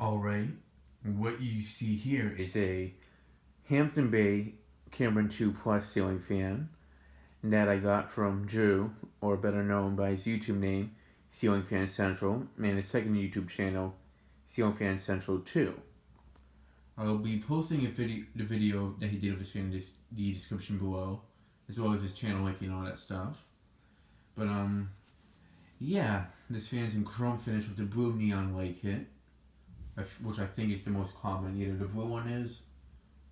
Alright, what you see here is a Hampton Bay Cameron 2 Plus ceiling fan that I got from Drew, or better known by his YouTube name, CeilingFanCentral, and his second YouTube channel, CeilingFanCentral 2. I'll be posting the video that he did of this fan in the description below, as well as his channel link and all that stuff. But yeah, this fan's in chrome finish with the blue neon light kit, which I think is the most common. Either the blue one is,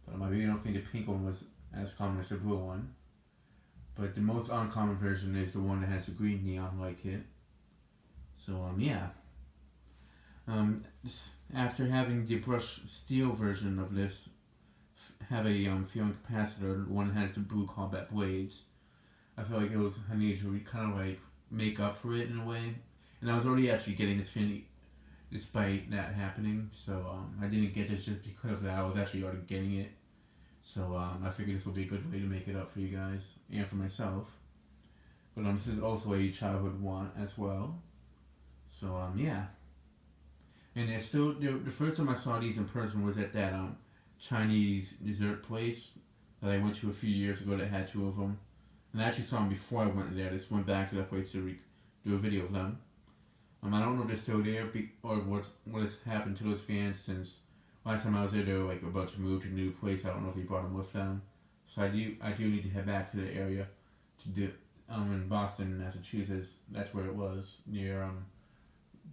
but I really don't think the pink one was as common as the blue one. But the most uncommon version is the one that has the green neon light kit. So yeah. After having the brushed steel version of this have a fusing capacitor, the one that has the blue cobalt blades, I felt like I needed to kind of like make up for it in a way. And I was already actually getting this fan despite that happening, so I didn't get this just because of that. I was actually already getting it, so I figured this will be a good way to make it up for you guys and for myself. But this is also a childhood want as well, so yeah. And there's still the first time I saw these in person was at that Chinese dessert place that I went to a few years ago that had two of them, and I actually saw them before I went there. I just went back to that place to do a video of them. I don't know if they're still there or what has happened to those fans since last time I was there. They were like about to move to a new place. I don't know if they brought them with them. So I do need to head back to the area to do in Boston, Massachusetts. That's where it was near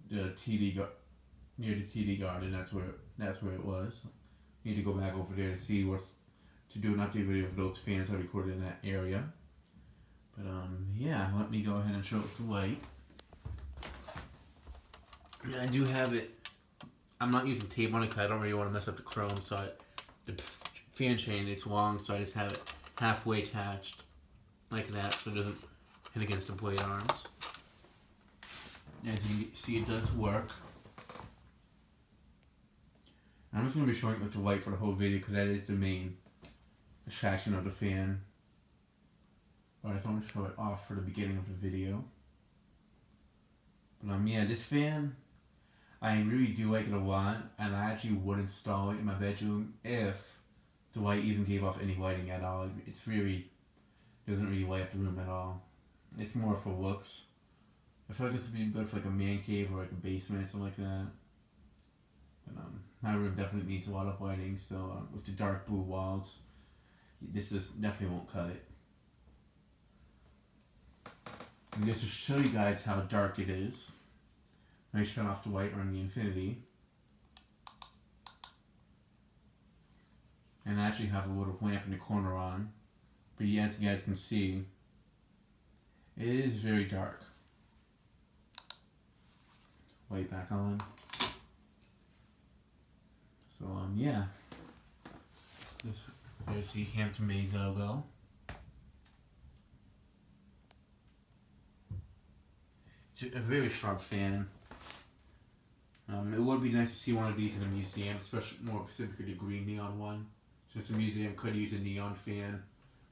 the TD Garden. That's where it was. Need to go back over there to see to do an update video for those fans I recorded in that area. But yeah, let me go ahead and show it to light. Yeah, I do have it. I'm not using tape on it because I don't really want to mess up the chrome. So the fan chain, it's long, so I just have it halfway attached like that, so it doesn't hit against the blade arms. As you can see, it does work. I'm just going to be showing it with the light for the whole video because that is the main attraction of the fan. But I just want to show it off for the beginning of the video. But yeah, this fan, I really do like it a lot, and I actually would install it in my bedroom if the light even gave off any lighting at all. It's really doesn't really light up the room at all. It's more for looks. I feel like this would be good for like a man cave or like a basement or something like that. But my room definitely needs a lot of lighting, so with the dark blue walls, this definitely won't cut it. And just to show you guys how dark it is, I shut off the light on the infinity. And I actually have a little lamp in the corner on. But yeah, as you guys can see, it is very dark. Light back on. So yeah. There's the Hampton Bay logo. It's a very sharp fan. It would be nice to see one of these in a museum, especially more specifically the green neon one. Since the museum could use a neon fan,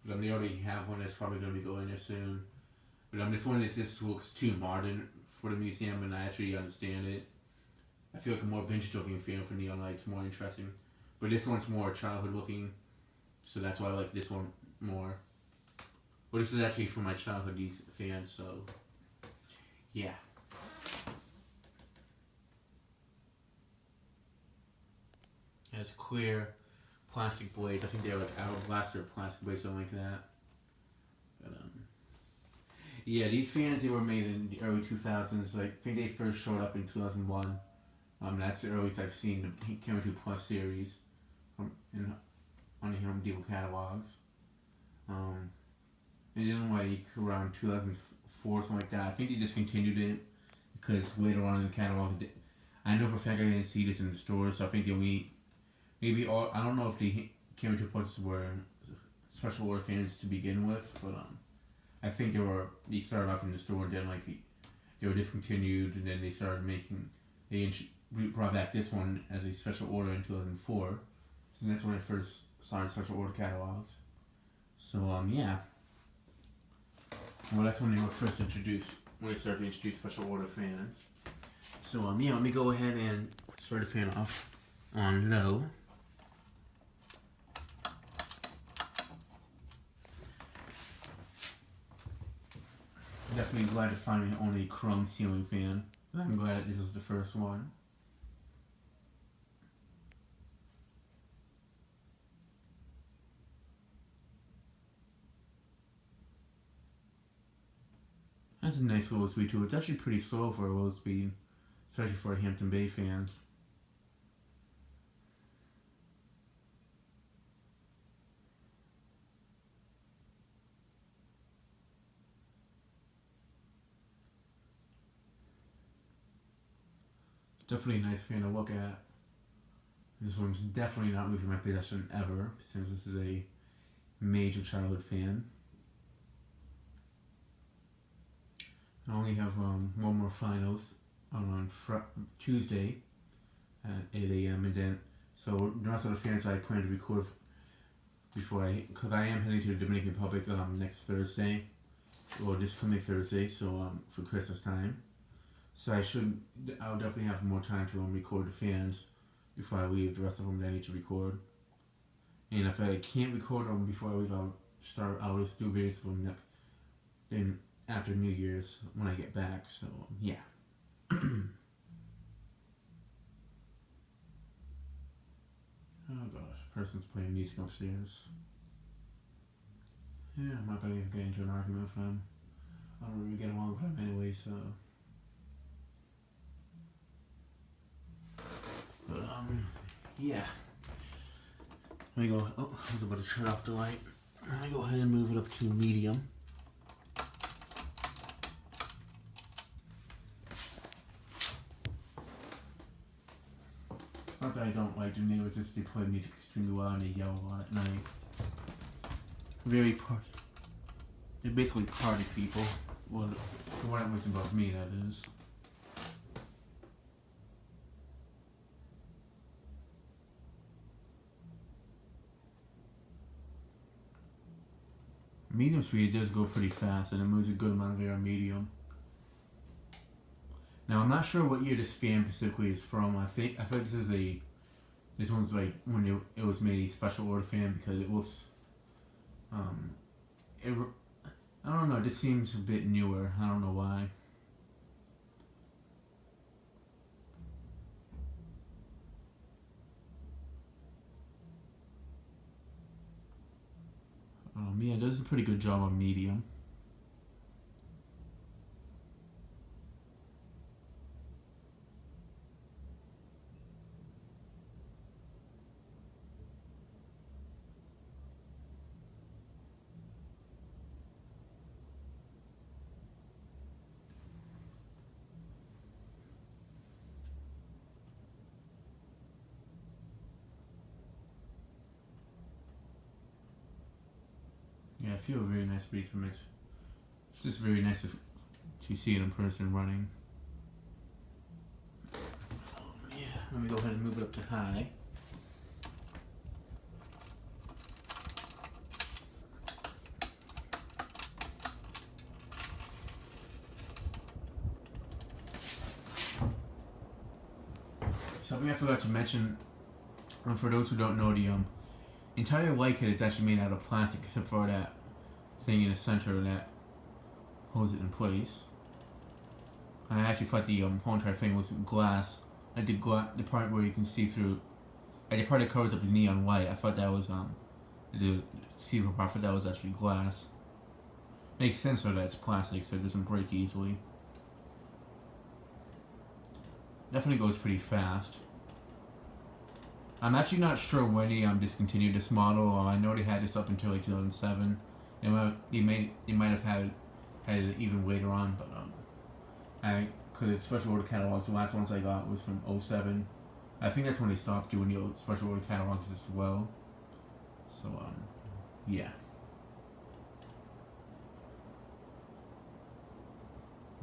but they already have one that's probably going to be going there soon. But this one just looks too modern for the museum, and I actually understand it. I feel like a more vintage looking fan for neon lights more interesting, but this one's more childhood looking, so that's why I like this one more. But this is actually from my childhood, these fans, so yeah. It has clear plastic blades. I think they're like Hourglass or plastic blades, something like that. But yeah, these fans, they were made in the early 2000s. Like, I think they first showed up in 2001. That's the earliest I've seen the Cameron 2 Plus series on the Home Depot catalogs. And then like around 2004, something like that. I think they discontinued it because later on in the catalog, I know for a fact I didn't see this in the stores, so I think they only I don't know if the Cameron 2 Plus were special order fans to begin with, but I think they started off in the store and then like they were discontinued, and then they started brought back this one as a special order in 2004. So that's when I first saw special order catalogs. So yeah. Well, that's when they were first introduced, when they started to introduce special order fans. So yeah, let me go ahead and start the fan off on low. Definitely glad to finally own a chrome ceiling fan. I'm glad that this is the first one. That's a nice low speed too. It's actually pretty slow for a low speed, especially for Hampton Bay fans. Definitely a nice fan to look at. This one's definitely not leaving my possession ever, since this is a major childhood fan. I only have one more finals on Tuesday at 8 a.m. and then, so the rest of the fans I plan to record because I am heading to the Dominican Republic next Thursday, or this coming Thursday, so for Christmas time. So I'll definitely have more time to record the fans before I leave. The rest of them that I need to record. And if I can't record them before I leave, I'll just do videos for them then after New Year's when I get back. So yeah. Oh gosh, person's playing music upstairs. Yeah, I'm not gonna even get into an argument with him. I don't really get along with him anyway, so. But, yeah. Let me go. Oh, I was about to turn off the light. Let me go ahead and move it up to medium. Not that I don't like the neighbors, just they play music extremely well and they yell a lot at night. They're basically party people. Well, what it was about me, that is. Medium speed does go pretty fast and it moves a good amount of air on medium. Now I'm not sure what year this fan specifically is from. I feel like this one's like when it was made a special order fan because it looks, I don't know, it just seems a bit newer. I don't know why. Yeah, it does a pretty good job on medium. Yeah, I feel a very nice breeze from it. It's just very nice to see it in person running. Yeah, let me go ahead and move it up to high. Something I forgot to mention, for those who don't know, the entire light kit is actually made out of plastic except for that thing in the center that holds it in place. I actually thought the whole entire thing was glass. Like the part where you can see through, like the part that covers up the neon white. I thought that was the see-through part. I thought that was actually glass. Makes sense though that it's plastic, so it doesn't break easily. Definitely goes pretty fast. I'm actually not sure when they discontinued this model. I know they had this up until like 2007. They might have had it even later on, but because it's special order catalogs. The last ones I got was from 2007. I think that's when they stopped doing the special order catalogs as well. So yeah.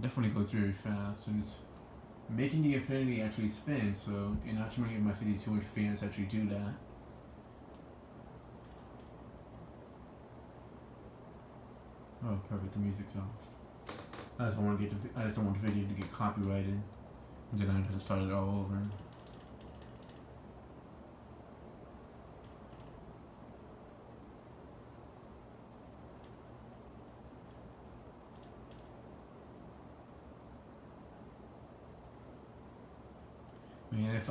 Definitely goes very fast, and it's making the infinity actually spin, so not too many of my 52-inch fans actually do that. Oh, perfect, the music's off. I just don't want the video to get copyrighted, and then I'd have to start it all over. I mean, if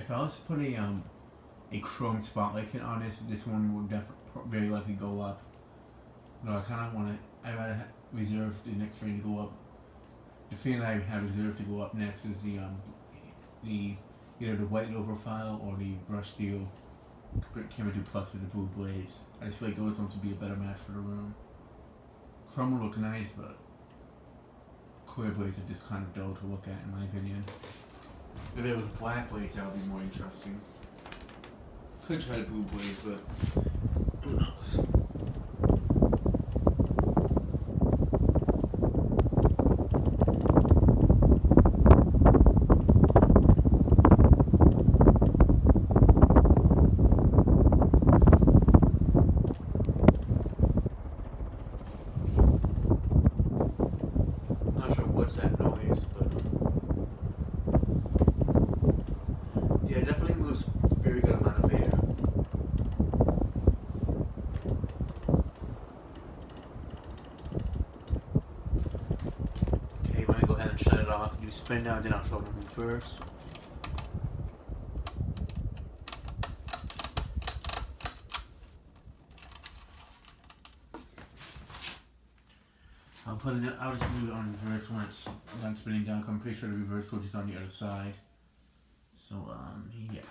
I was to put a chrome spotlight kit on this one would very likely go up. No, I kind of want to. I rather reserve the next fan to go up. The fan I have reserved to go up next is the either the white low profile or the brush steel Camera 2 Plus with the blue blades. I just feel like those ones would be a better match for the room. Chrome would look nice, but clear blades are just kind of dull to look at in my opinion. If it was black blades, that would be more interesting. Could try the blue blades, but who knows? Not sure what's that noise, but yeah, it definitely moves very good amount of air. Okay, let me go ahead and shut it off. Do spin down, then I'll show them first. I'll just move it on reverse when it's done spinning down. I'm pretty sure the reverse switch is on the other side. So yeah.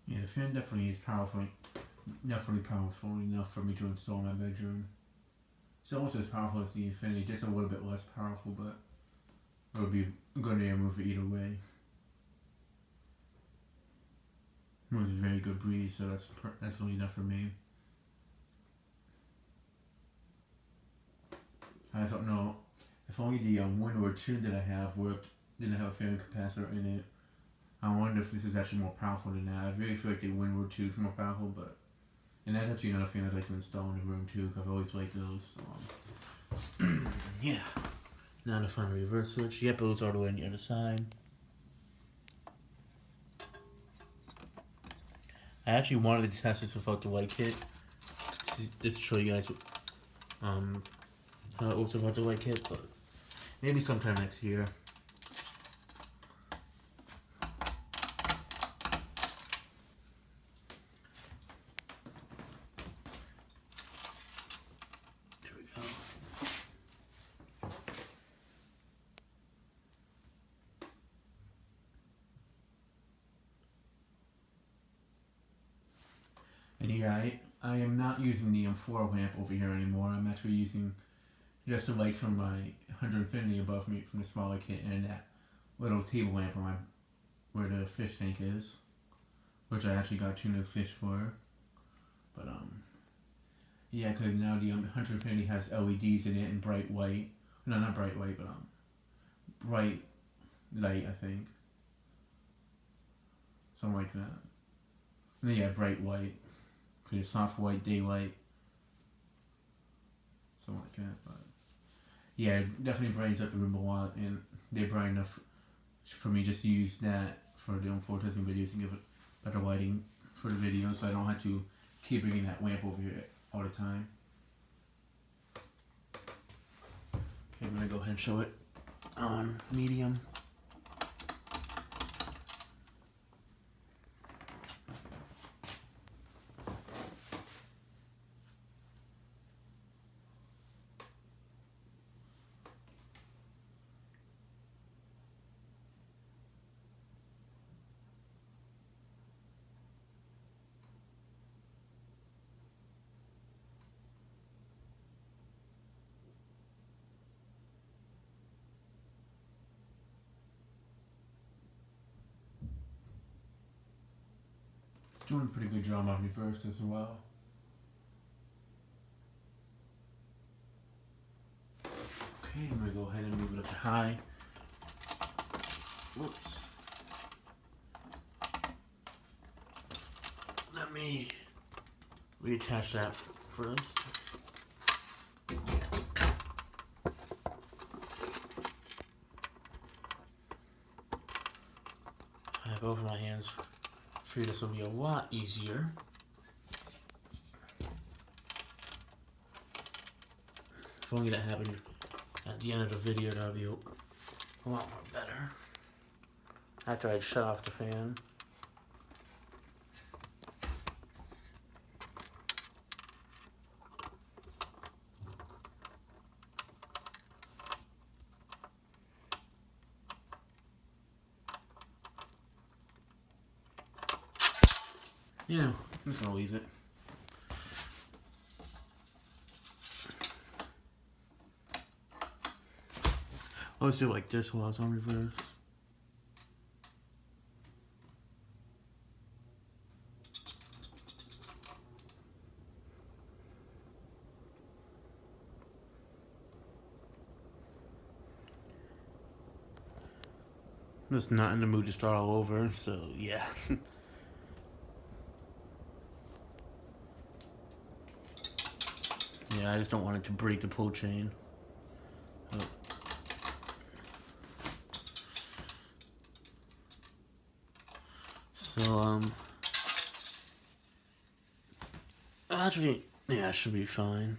Yeah, the fan definitely is powerful. Definitely powerful enough for me to install in my bedroom. It's almost as powerful as the Infinity, just a little bit less powerful, but it would be a good air mover either way. Moves a very good breeze, so that's really enough for me. I don't know if only the Windward 2 that I have didn't have a fan capacitor in it. I wonder if this is actually more powerful than that. I really feel like the Windward 2 is more powerful, and that's actually another fan I'd like to install in the room too, because I've always liked those. So, yeah. Now to find the reverse switch. Yep, it was all the way on the other side. I actually wanted to test this without the light kit, just to show you guys how it looks without the light kit, but maybe sometime next year. There we go. And yeah, I am not using the floor lamp over here anymore. I'm actually using just the lights from my 100 above me from the smaller kit and that little table lamp on where the fish tank is, which I actually got 2 new fish for. But yeah, because now the 100 has LEDs in it and bright white. No, not bright white, but bright light, I think. Something like that. And then, yeah, bright white. Because it's soft white, daylight. Something like that, but yeah, it definitely brightens up the room a lot, and they're bright enough for me just to use that for the full testing videos and give it better lighting for the video, so I don't have to keep bringing that lamp over here all the time. gonna go ahead and show it on medium. Doing a pretty good job on reverse as well. Okay, I'm gonna go ahead and move it up to high. Whoops. Let me reattach that first. I have both of my hands free. This will be a lot easier. If only that happened at the end of the video, that would be a lot more better. After I'd shut off the fan. Yeah, I'm just gonna leave it. Let's do it like this while it's on reverse. I'm just not in the mood to start all over, so yeah. Yeah, I just don't want it to break the pull chain. Oh. So, actually, yeah, it should be fine.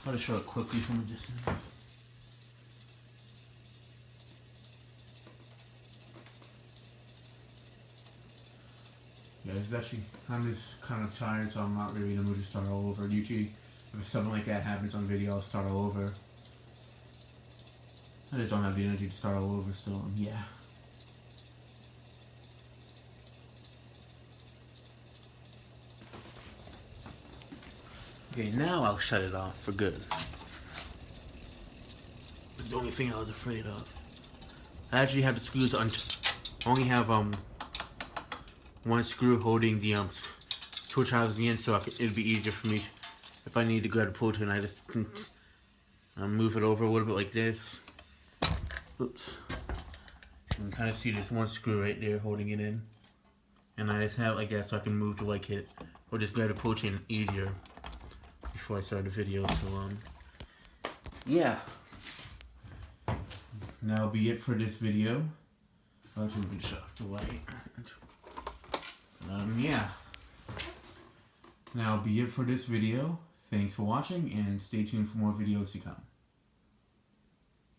I'll just show it quickly from a distance. Yeah, it's actually, I'm just kind of tired, so I'm not really in the mood to start all over. Usually, if something like that happens on video, I'll start all over. I just don't have the energy to start all over, so yeah. Okay, now I'll shut it off for good. It's the only thing I was afraid of. I actually have the screws on. I only have one screw holding the switch housing in, so it'd be easier for me if I need to grab the pull chain. I just can move it over a little bit like this. Oops. You can kind of see this one screw right there holding it in, and I just have it like that so I can move to like it, or just grab the pull chain easier before I start the video. So yeah. That'll be it for this video. Actually, we can shut off the light. Yeah. That'll be it for this video. Thanks for watching, and stay tuned for more videos to come.